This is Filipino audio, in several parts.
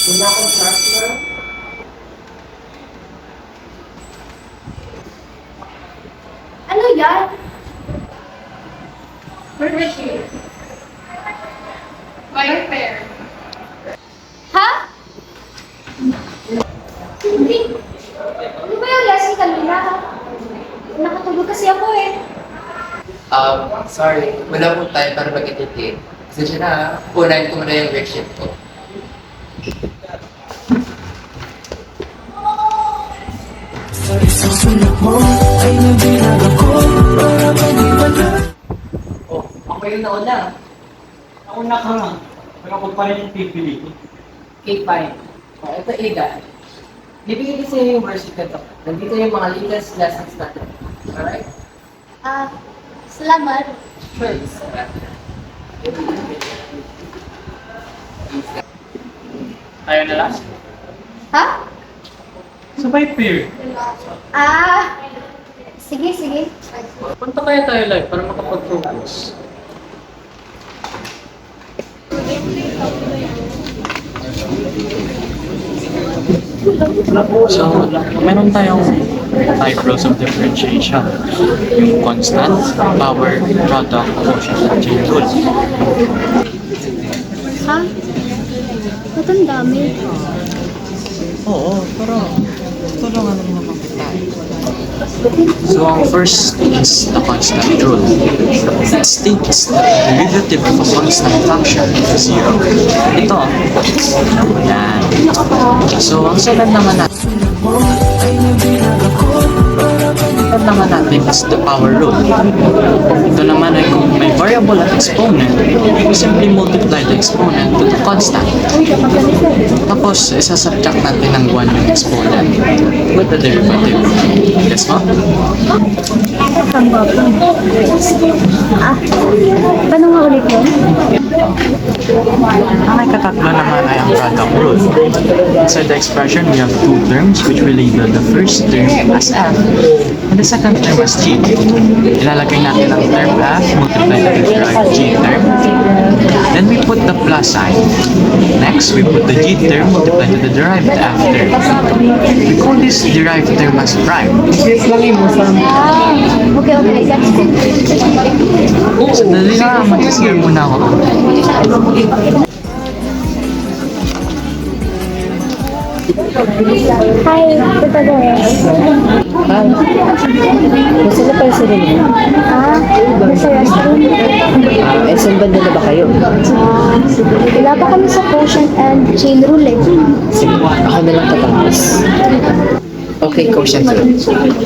Wala akong partner. Ano yan? Membership. Bike fare. Ha? Hindi. Ano ba yung lesson kanina? Nakatulog kasi ako eh. Sorry. Wala po tayo para mag-entertain. Kasi siya na, unahin ko muna yung worksheet ko. Sa isang sulat mo ay nabinag ako para maniwala. Oh, ako yung nauna. Ako na ka nga. Pero ako pa rin yung pipili. Okay, fine. Oh, ito, Ida. Bibigyan ko sa iyo yung worksheet ko to. Nandito yung mga latest lessons natin. Alright? Salamat. Sure. Tayo na last. Ha? Sabay pair. Sige, sige. Punta kaya tayo live para makapag-focus. So, meron tayong 5 rules of differentiation. Yung constant, power, product, quotient, at chain rule. Ha? Ba't ang dami? Oo, pero tulungan naman kita. So, ang first is the constant rule. It states that the derivative of a constant function is 0. Ito. Yan. So, ang sunod naman natin is the power rule. Ito naman ay kung may variable at exponent, we simply multiply the exponent to the constant. Tapos, isasubtract natin ng 1 yung exponent with the derivative. Guess mo? Paano nga ulit yun? Ang ikatatlo naman ay ang product rule. Inside the expression, we have two terms which we label the first term as f and the second term as g. Ilalagay natin ang term f multiplied by the derived g term. Then we put the plus sign. Next, we put the g term multiplied to the derived f term. We call this derived term as prime. Okay, that's good. So, dali na, mag-share muna ako. Hi, Pythagoras. Gusto na pala sila niyo? Nasa restroom. Saan banda na ba kayo? Wala pa kami sa quotient and chain rule eh. Sige, ako na lang tatapos. Okay, quotient rule.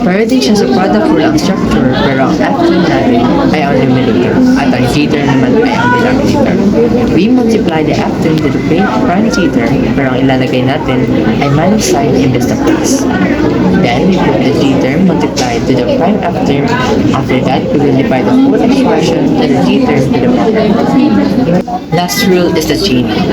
Pwede siya sa product rule ang structure, pero ang f-term natin ay ang numerator, at ang g-term naman ay ang denominator. We multiply the f-term to the prime g-term, pero ang ilalagay natin ay minus sign imbes na plus. Then, we put the g-term multiplied to the prime f-term. After that, we will divide the whole expression to the g-term to the power. Last rule is the chain rule.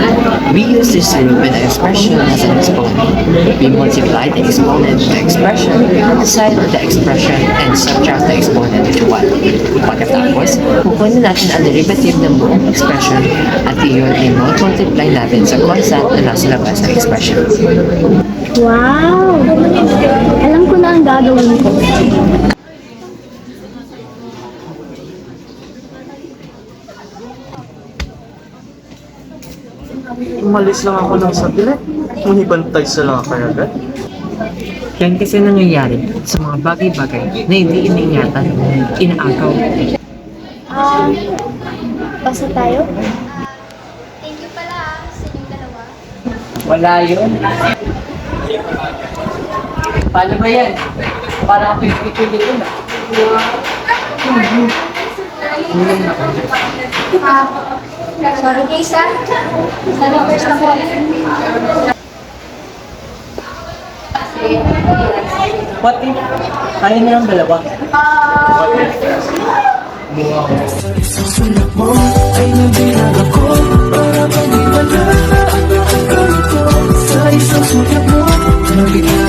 We use this rule when an expression has an exponent. We multiply the exponent to the expression, side of the expression, and subtract the exponent to 1. Pagkatapos, kukunin natin ang derivative ng buong expression at iyon ay multiply natin sa constant na nasa labas ng expression. Wow! Alam ko na ang gagawin ko. Umalis lang ako ng saglit. Manibantay sa lang ako agad. Yan kasi nangyayari sa mga bagay-bagay na hindi iniingatan, inaagaw. Basta tayo? Thank you pala sa inyong dalawa. Wala yun. Paano ba yan? Para ako yung pipili ko na. Sorry guys ha. Sana first ako. What if? Kaya nilang dalawa. Sa isang sulat mo ay nabinag ako para maniwala ang ganito. Sa isang sulat mo, nabinag